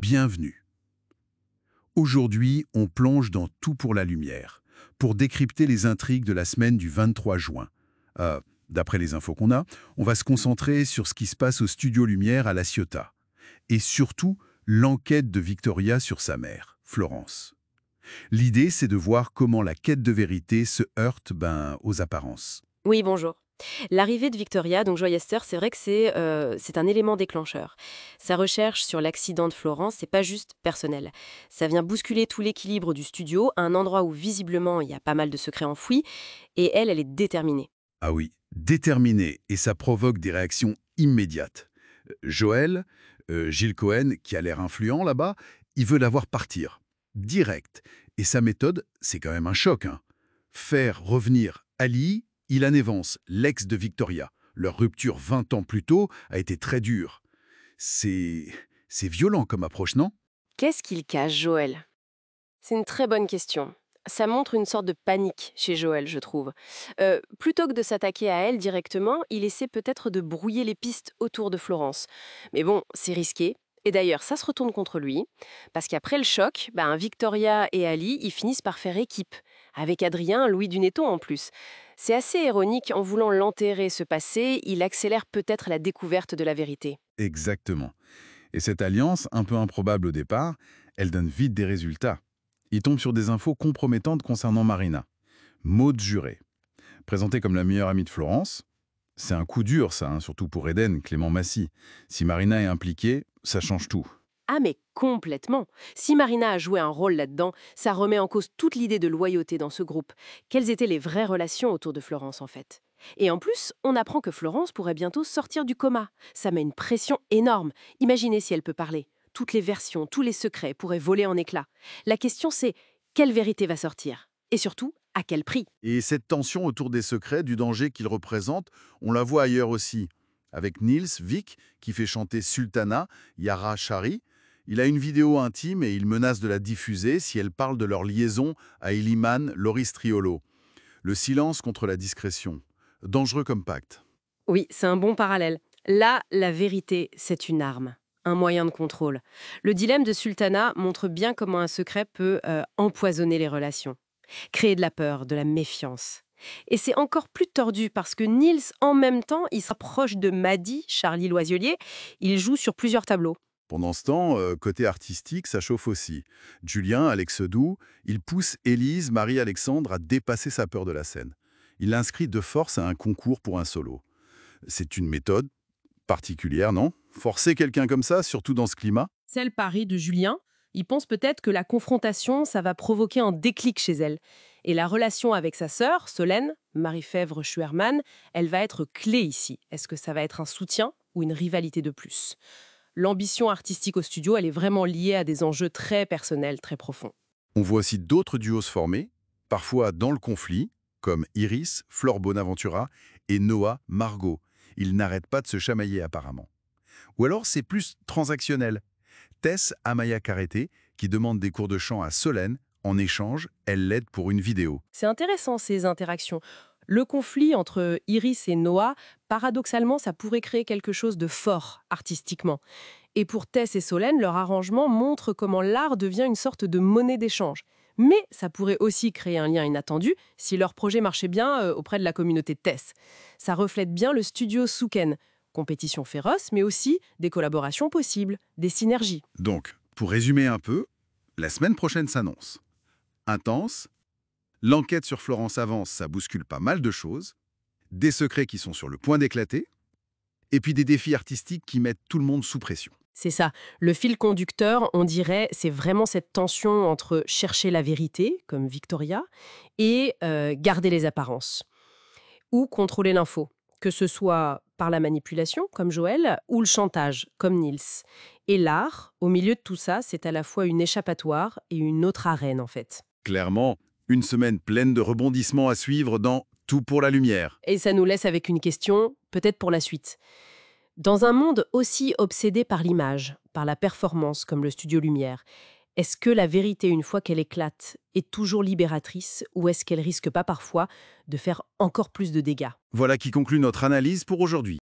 bienvenue. Aujourd'hui, on plonge dans Tout pour la lumière, pour décrypter les intrigues de la semaine du 23 juin. D'après les infos qu'on a, on va se concentrer sur ce qui se passe au Studio Lumière à La Ciotat. Et surtout, l'enquête de Victoria sur sa mère, Florence. L'idée, c'est de voir comment la quête de vérité se heurte aux apparences. Oui, bonjour. L'arrivée de Victoria, donc Joy Esther, c'est vrai que c'est un élément déclencheur. Sa recherche sur l'accident de Florence, c'est pas juste personnel. Ça vient bousculer tout l'équilibre du studio, un endroit où visiblement il y a pas mal de secrets enfouis, et elle est déterminée. Ah oui, déterminé, et ça provoque des réactions immédiates. Joël, Gilles Cohen, qui a l'air influent là-bas, il veut la voir partir. Direct. Et sa méthode, c'est quand même un choc, hein. Faire revenir Ali, Ilan Evans, l'ex de Victoria. Leur rupture 20 ans plus tôt a été très dure. C'est violent comme approche, non? Qu'est-ce qu'il cache, Joël? C'est une très bonne question. Ça montre une sorte de panique chez Joël, je trouve. Plutôt que de s'attaquer à elle directement, il essaie peut-être de brouiller les pistes autour de Florence. Mais bon, c'est risqué. Et d'ailleurs, ça se retourne contre lui, parce qu'après le choc, Victoria et Ali, ils finissent par faire équipe, avec Adrien, Louis Dunetton en plus. C'est assez ironique, en voulant l'enterrer ce passé, il accélère peut-être la découverte de la vérité. Exactement. Et cette alliance, un peu improbable au départ, elle donne vite des résultats. Il tombe sur des infos compromettantes concernant Marina. Maud Juré. Présentée comme la meilleure amie de Florence, c'est un coup dur ça, hein, surtout pour Eden, Clément Massy. Si Marina est impliquée, ça change tout. Ah mais complètement. Si Marina a joué un rôle là-dedans, ça remet en cause toute l'idée de loyauté dans ce groupe. Quelles étaient les vraies relations autour de Florence en fait? Et en plus, on apprend que Florence pourrait bientôt sortir du coma. Ça met une pression énorme. Imaginez si elle peut parler. Toutes les versions, tous les secrets pourraient voler en éclats. La question c'est, quelle vérité va sortir? Et surtout, à quel prix? Et cette tension autour des secrets, du danger qu'ils représentent, on la voit ailleurs aussi. Avec Niels, Vic, qui fait chanter Sultana, Yara Shari. Il a une vidéo intime et il menace de la diffuser si elle parle de leur liaison à Iliman Loris Triolo. Le silence contre la discrétion. Dangereux comme pacte. Oui, c'est un bon parallèle. Là, la vérité, c'est une arme, un moyen de contrôle. Le dilemme de Sultana montre bien comment un secret peut empoisonner les relations, créer de la peur, de la méfiance. Et c'est encore plus tordu parce que Niels, en même temps, il s'approche de Maddy, Charlie Loiselier. Il joue sur plusieurs tableaux. Pendant ce temps, côté artistique, ça chauffe aussi. Julien, Alex Doux, il pousse Élise, Marie-Alexandre à dépasser sa peur de la scène. Il l'inscrit de force à un concours pour un solo. C'est une méthode particulière, non? Forcer quelqu'un comme ça, surtout dans ce climat? C'est le pari de Julien. Il pense peut-être que la confrontation, ça va provoquer un déclic chez elle. Et la relation avec sa sœur, Solène, Marie-Fèvre Schuermann, elle va être clé ici. Est-ce que ça va être un soutien ou une rivalité de plus? L'ambition artistique au studio, elle est vraiment liée à des enjeux très personnels, très profonds. On voit aussi d'autres duos se former, parfois dans le conflit, comme Iris, Flore Bonaventura et Noah, Margot. Ils n'arrêtent pas de se chamailler apparemment. Ou alors c'est plus transactionnel. Tess Amaya Carreté, qui demande des cours de chant à Solène, en échange, elle l'aide pour une vidéo. C'est intéressant ces interactions. Le conflit entre Iris et Noah, paradoxalement, ça pourrait créer quelque chose de fort artistiquement. Et pour Tess et Solène, leur arrangement montre comment l'art devient une sorte de monnaie d'échange. Mais ça pourrait aussi créer un lien inattendu si leur projet marchait bien auprès de la communauté de Tess. Ça reflète bien le studio Souken. Compétition féroce, mais aussi des collaborations possibles, des synergies. Donc, pour résumer un peu, la semaine prochaine s'annonce. Intense, l'enquête sur Florence avance, ça bouscule pas mal de choses, des secrets qui sont sur le point d'éclater, et puis des défis artistiques qui mettent tout le monde sous pression. C'est ça. Le fil conducteur, on dirait, c'est vraiment cette tension entre chercher la vérité, comme Victoria, et garder les apparences. Ou contrôler l'info, que ce soit par la manipulation, comme Joël, ou le chantage, comme Niels. Et l'art, au milieu de tout ça, c'est à la fois une échappatoire et une autre arène, en fait. Clairement, une semaine pleine de rebondissements à suivre dans Tout pour la lumière. Et ça nous laisse avec une question, peut-être pour la suite. Dans un monde aussi obsédé par l'image, par la performance comme le studio Lumière, est-ce que la vérité, une fois qu'elle éclate, est toujours libératrice ou est-ce qu'elle risque pas parfois de faire encore plus de dégâts? Voilà qui conclut notre analyse pour aujourd'hui.